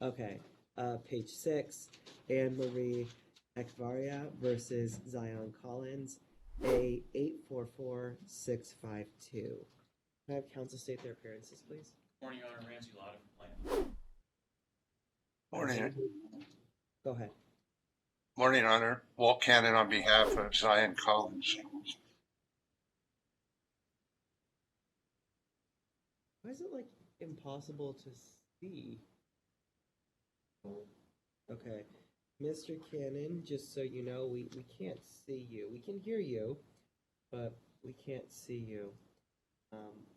Okay, page 6, Anne Marie Echevarria versus Zaon Collins, A 844652. Can I have counsel state their appearances, please? Morning, Your Honor. Ramzy Ladah from Plaintiffs. Morning. Go ahead. Morning, Honor. Walt Cannon on behalf of Zaon Collins. Why is it like impossible to see? Okay, Mr. Cannon, just so you know, we can't see you. We can hear you, but we can't see you.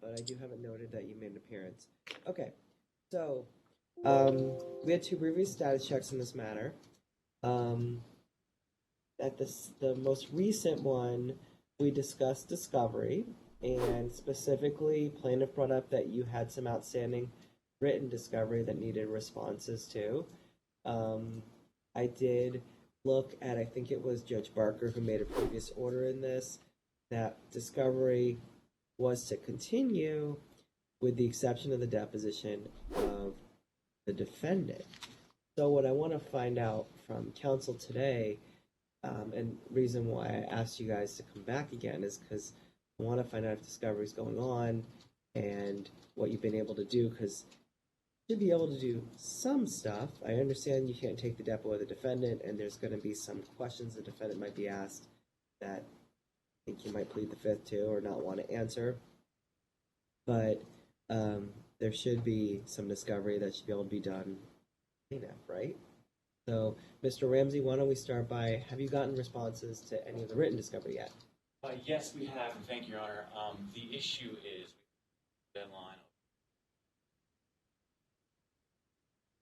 But I do have it noted that you made an appearance. Okay, so we had 2 previous status checks in this matter. At the most recent one, we discussed discovery, and specifically, plaintiff brought up that you had some outstanding written discovery that needed responses to. I did look at, I think it was Judge Barker who made a previous order in this, that discovery was to continue with the exception of the deposition of the defendant. So what I want to find out from counsel today, and reason why I asked you guys to come back again, is because I want to find out if discovery is going on and what you've been able to do, because you should be able to do some stuff. I understand you can't take the depo of the defendant, and there's going to be some questions the defendant might be asked that I think you might plead the fifth to or not want to answer. But there should be some discovery that should be able to be done enough, right? So, Mr. Ramzy, why don't we start by, have you gotten responses to any of the written discovery yet? Yes, we have, and thank you, Your Honor. The issue is deadline.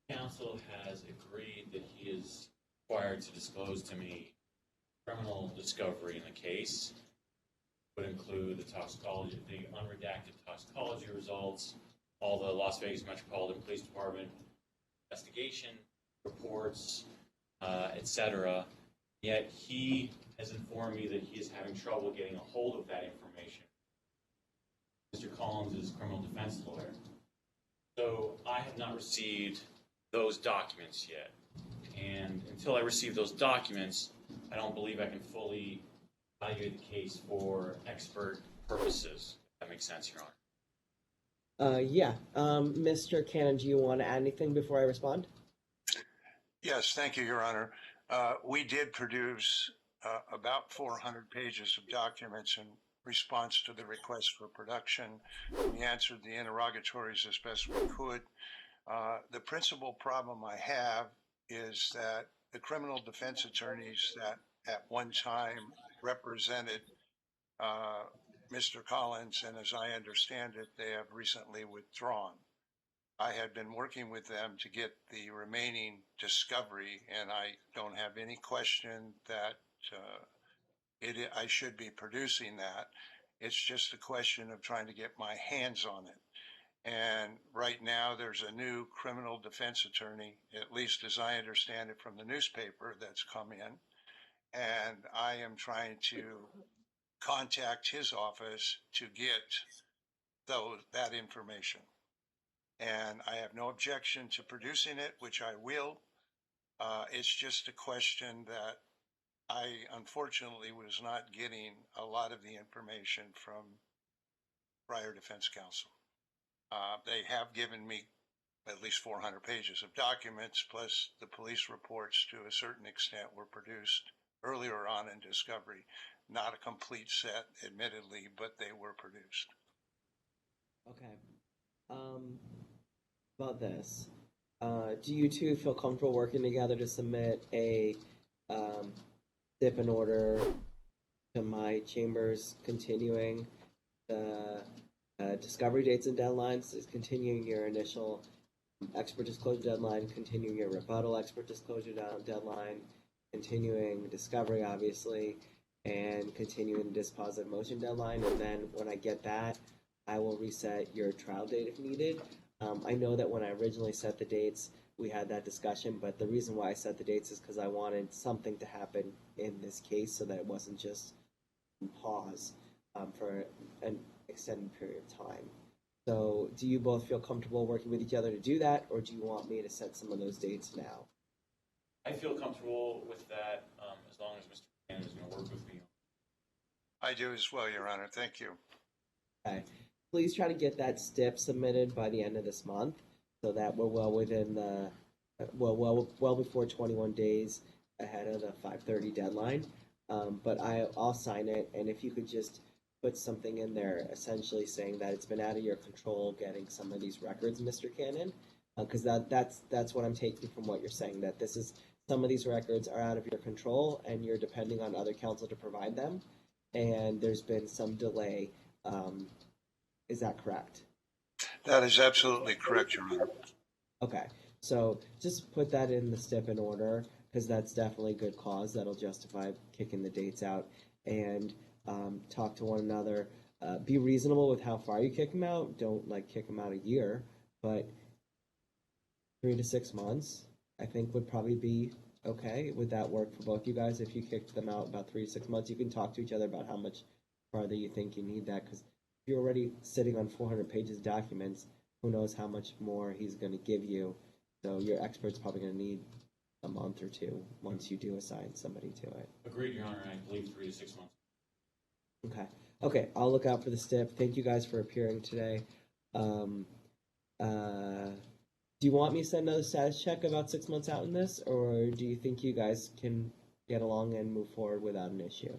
Counsel has agreed that he is required to disclose to me criminal discovery in the case. Would include the toxicology, the unredacted toxicology results, all the Las Vegas Metropolitan Police Department investigation reports, etc. Yet he has informed me that he is having trouble getting a hold of that information. Mr. Collins is a criminal defense lawyer. So I have not received those documents yet. And until I receive those documents, I don't believe I can fully evaluate the case for expert purposes. If that makes sense, Your Honor. Yeah. Mr. Cannon, do you want to add anything before I respond? Yes, thank you, Your Honor. We did produce about 400 pages of documents in response to the request for production. We answered the interrogatories as best we could. The principal problem I have is that the criminal defense attorneys that at one time represented Mr. Collins, and as I understand it, they have recently withdrawn. I had been working with them to get the remaining discovery, and I don't have any question that I should be producing that. It's just a question of trying to get my hands on it. And right now there's a new criminal defense attorney, at least as I understand it from the newspaper, that's come in. And I am trying to contact his office to get that information. And I have no objection to producing it, which I will. It's just a question that I unfortunately was not getting a lot of the information from prior defense counsel. They have given me at least 400 pages of documents, plus the police reports to a certain extent were produced earlier on in discovery. Not a complete set, admittedly, but they were produced. Okay. About this, do you two feel comfortable working together to submit a stip and order to my chambers continuing the discovery dates and deadlines, is continuing your initial expert disclosure deadline, continuing your rebuttal expert disclosure deadline, continuing discovery, obviously, and continuing the dispositive motion deadline, and then when I get that, I will reset your trial date if needed. I know that when I originally set the dates, we had that discussion, but the reason why I set the dates is because I wanted something to happen in this case so that it wasn't just pause for an extended period of time. So do you both feel comfortable working with each other to do that, or do you want me to set some of those dates now? I feel comfortable with that, as long as Mr. Cannon is going to work with me. I do as well, Your Honor. Thank you. Okay. Please try to get that STIP submitted by the end of this month so that we're well within the, well before 21 days ahead of the 5:30 deadline. But I'll sign it, and if you could just put something in there essentially saying that it's been out of your control getting some of these records, Mr. Cannon, because that's what I'm taking from what you're saying, that this is, some of these records are out of your control and you're depending on other counsel to provide them, and there's been some delay. Is that correct? That is absolutely correct, Your Honor. Okay, so just put that in the STIP in order, because that's definitely good cause that'll justify kicking the dates out, and talk to one another. Be reasonable with how far you kick them out. Don't like kick them out a year, but 3 to 6 months, I think would probably be okay. Would that work for both you guys? If you kicked them out about 3 to 6 months, you can talk to each other about how much farther you think you need that, because if you're already sitting on 400 pages of documents, who knows how much more he's going to give you. So your expert's probably going to need a month or two once you do assign somebody to it. Agreed, Your Honor, I believe 3 to 6 months. Okay. Okay, I'll look out for the STIP. Thank you guys for appearing today. Do you want me to send another status check about 6 months out in this, or do you think you guys can get along and move forward without an issue?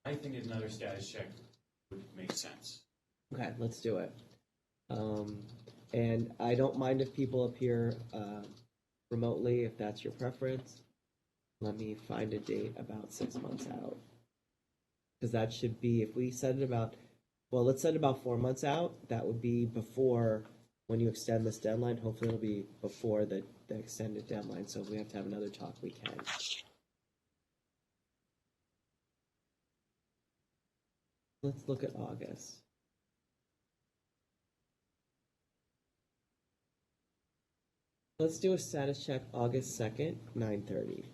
I think another status check would make sense. Okay, let's do it. And I don't mind if people appear remotely, if that's your preference. Let me find a date about 6 months out. Because that should be, if we set it about, well, let's set it about 4 months out. That would be before, when you extend this deadline, hopefully it'll be before the extended deadline. So if we have to have another talk, we can. Let's look at August. Let's do a status check August 2nd, 9:30.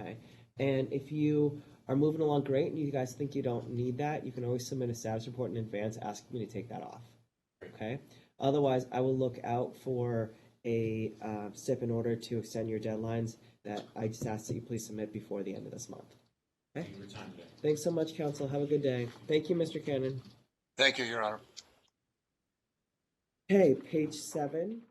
Okay. And if you are moving along great and you guys think you don't need that, you can always submit a status report in advance asking me to take that off. Okay. Otherwise, I will look out for a SIP in order to extend your deadlines that I just ask that you please submit before the end of this month. Okay. Thank you for your time today. Thanks so much, Counsel. Have a good day. Thank you, Mr. Cannon. Thank you, Your Honor. Okay, page 7.